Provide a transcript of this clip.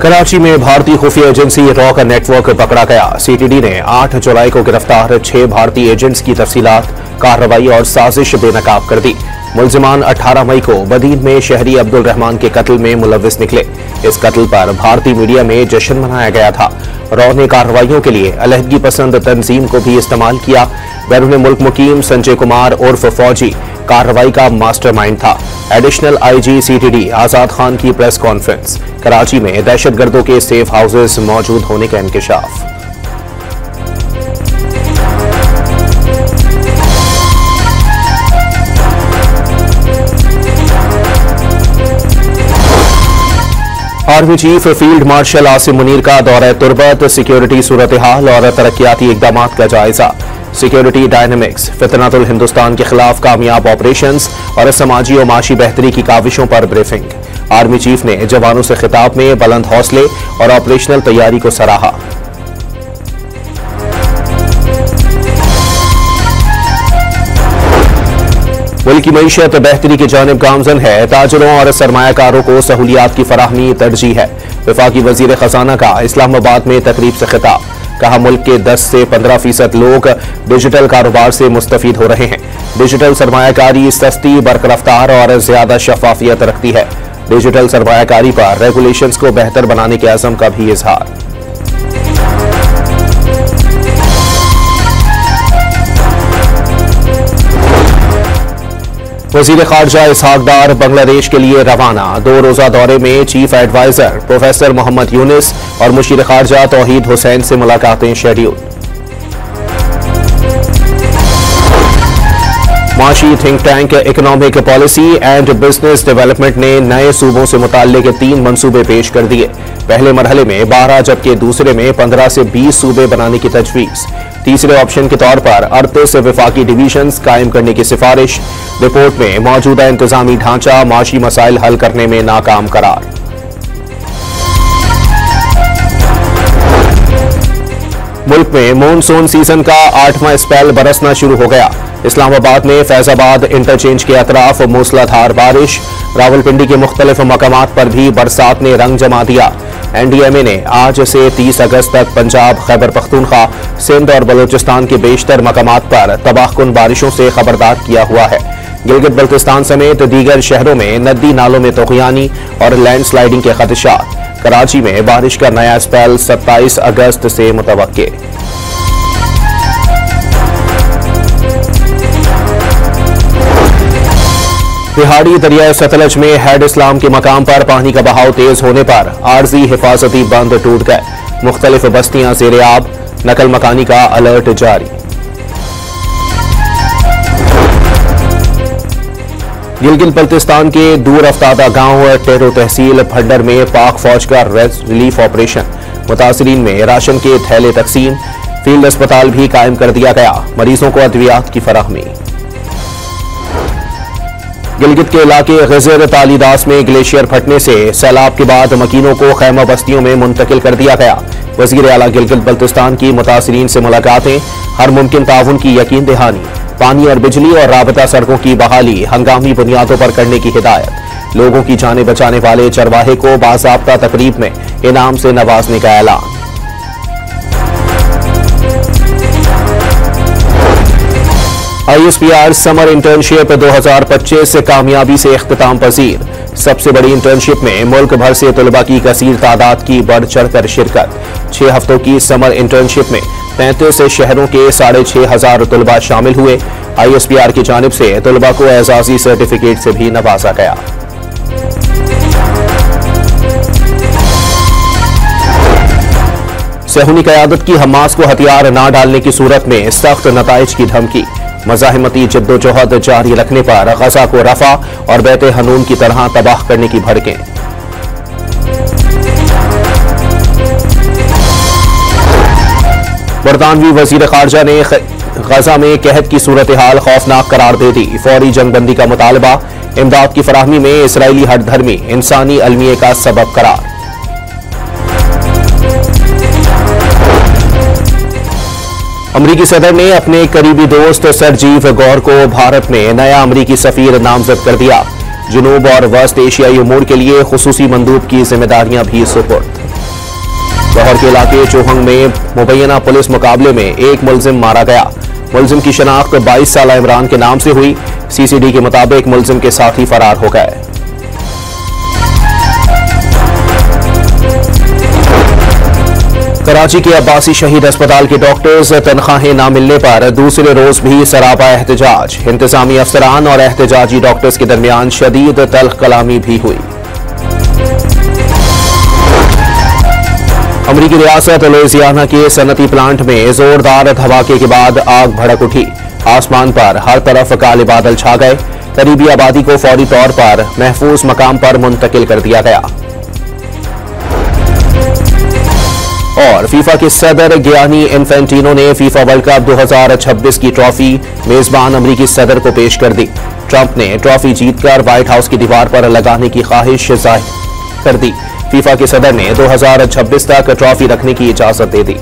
कराची में भारतीय खुफिया एजेंसी रॉ का नेटवर्क पकड़ा गया। सीटीडी ने 8 जुलाई को गिरफ्तार 6 भारतीय एजेंट्स की तफसीलात, कार्रवाई और साजिश बेनकाब कर दी। मुलजिमान 18 मई को बदीन में शहरी अब्दुल रहमान के कत्ल में मुलविस निकले। इस कत्ल पर भारतीय मीडिया में जश्न मनाया गया था। रॉ ने कार्रवाइयों के लिए अलहदगी पसंद तंजीम को भी इस्तेमाल किया। बैरून मुल्क मुकीम संजय कुमार उर्फ फौजी कार्रवाई का मास्टरमाइंड था। एडिशनल आईजी सीटीडी आजाद खान की प्रेस कॉन्फ्रेंस। कराची में दहशतगर्दों के सेफ हाउसेस मौजूद होने का इंकशाफ। Army chief field marshal Asim Munir का दौरा तुर्बत, सिक्योरिटी सूरत हाल और तरक्याती इकदाम का जायजा। सिक्योरिटी डायनेमिक्स, फितनातुल हिंदुस्तान के खिलाफ कामयाब ऑपरेशंस और समाजी और माशी बेहतरी की काविशों पर ब्रीफिंग। आर्मी चीफ ने जवानों से खिताब में बुलंद हौसले और ऑपरेशनल तैयारी को सराहा। मुल्क की मईशत बेहतरी की जानिब गामजन है। ताजरों और सरमायाकारों को सहूलियात की फराहमी तरजीह है। वफाकी वजीर खजाना का इस्लामाबाद में तकरीब से खिताब। कहा, मुल्क के 10 से 15% लोग डिजिटल कारोबार से मुस्तफीद हो रहे हैं। डिजिटल सरमायाकारी सस्ती, बरकरफ्तार और ज्यादा शफाफियत रखती है। डिजिटल सरमायाकारी पर रेगुलेशंस को बेहतर बनाने के अज़म का भी इजहार। वजीर खारजा इसहाक डार बांग्लादेश के लिए रवाना। 2 रोजा दौरे में chief advisor professor Muhammad Yunus और मुशीर खारजा तौहीद हुसैन से मुलाकातें शेड्यूल। माशी think tank economic policy and business development ने नए सूबों से मुताल्लिक 3 मंसूबे पेश कर दिए। पहले मरहले में 12 जबकि दूसरे में 15 से 20 सूबे बनाने की तजवीज। तीसरे ऑप्शन के तौर पर 38 वफाकी डिवीजन्स कायम करने की सिफारिश। रिपोर्ट में मौजूदा इंतजामी ढांचा माशी मसाइल हल करने में नाकाम करार। मुल्क में मॉनसून सीजन का 8वां स्पेल बरसना शुरू हो गया। इस्लामाबाद में फैजाबाद इंटरचेंज के अतराफ मूसलाधार बारिश। रावलपिंडी के मुख्तलिफ मकामात पर भी बरसात ने रंग जमा दिया। एनडीएमए ने आज से 30 अगस्त तक पंजाब, खैबर पख्तूनख्वा, सिंध और बलोचिस्तान के बेशतर मकामात पर तबाहकुन बारिशों से खबरदार किया हुआ है। गिलगित बल्तिस्तान समेत दीगर शहरों में नदी नालों में तूफ़ानी और लैंडस्लाइडिंग के खदशात। कराची में बारिश का नया स्पेल 27 अगस्त से मुतवक्के। तिहाड़ी दरिया सतलज में हेड इस्लाम के मकाम पर पानी का बहाव तेज होने पर आर्जी हिफाजती बंद टूट गए। मुख्तलिफ बस्तियां ज़ेरे आब, नकल मकानी का अलर्ट जारी। गिलगित बल्तिस्तान के दूर अफ्तादा गांव टेरो तहसील भंडर में पाक फौज का रिलीफ ऑपरेशन। मुतासरीन में राशन के थैले तकसीम। फील्ड अस्पताल भी कायम कर दिया गया। मरीजों को अद्वियात की फराहमी। गिलगित के इलाके गजर तालीदास में ग्लेशियर फटने से सैलाब के बाद मकीनों को खैमा बस्तियों में मुंतकिल कर दिया गया। वजीर आला गिलगित बल्तिस्तान की मुतासरीन से मुलाकातें, हर मुमकिन ताउन की यकीन दहानी। पानी और बिजली और राबता सड़कों की बहाली हंगामी बुनियादों पर करने की हिदायत। लोगों की जानें बचाने वाले चरवाहे को बाज़ाब्ता तकरीब में इनाम से नवाजने का ऐलान। ISPR समर इंटर्नशिप 2025 कामयाबी से इख्तिताम पजीर। सबसे बड़ी इंटर्नशिप में मुल्क भर से तलबा की कसीर तादाद की बढ़ चढ़कर शिरकत। 6 हफ्तों की समर इंटर्नशिप में 35 शहरों के 6500 तलबा शामिल हुए। ISPR की जानिब से तलबा को एजाजी सर्टिफिकेट से भी नवाजा गया। सेहूनी क़यादत की हमास को हथियार न डालने की सूरत में सख्त नताइज की धमकी। मज़ाहिमती जद्दोजहद जारी रखने पर गजा को रफा और बैत हनून की तरह तबाह करने की भड़कें। बरतानवी वजीर खारजा ने गजा में कहत की सूरत हाल खौफनाक करार दे दी। फौरी जंगबंदी का मुतालबा। इमदाद की फराहमी में इसराइली हठधर्मी इंसानी अलमिये का सबब करार। अमरीकी सदर ने अपने करीबी दोस्त सरजीव गौर को भारत में नया अमरीकी सफीर नामजद कर दिया। जुनूब और वस्त एशियाई उमूर के लिए खुसूसी मंदूब की जिम्मेदारियां भी सुपुर्द। लाहौर के इलाके चोहंग में मुबैना पुलिस मुकाबले में एक मुलजिम मारा गया। मुलजिम की शनाख्त 22 साल इमरान के नाम से हुई। सीसीडी के मुताबिक मुलजिम के साथी फरार हो गए। कराची के अब्बासी शहीद अस्पताल के डॉक्टर्स तनख्वाहें न मिलने पर दूसरे रोज भी सरापा एहतजाज। इंतजामी अफसरान और एहतजाजी डॉक्टर्स के दरमियान शदीद तल्ख कलामी भी हुई। अमरीकी रियासत लुइसियाना के सनती प्लांट में जोरदार धमाके के बाद आग भड़क उठी। आसमान पर हर तरफ काले बादल छा गए। करीबी आबादी को फौरी तौर पर महफूज मकाम पर मुंतकिल कर दिया गया। और फीफा के सदर गियानी इन्फेंटिनो ने फीफा वर्ल्ड कप 2026 की ट्रॉफी मेजबान अमरीकी सदर को पेश कर दी। ट्रंप ने ट्रॉफी जीतकर व्हाइट हाउस की दीवार पर लगाने की ख्वाहिश जाहिर कर दी। फीफा के सदर ने 2026 तक ट्रॉफी रखने की इजाजत दे दी।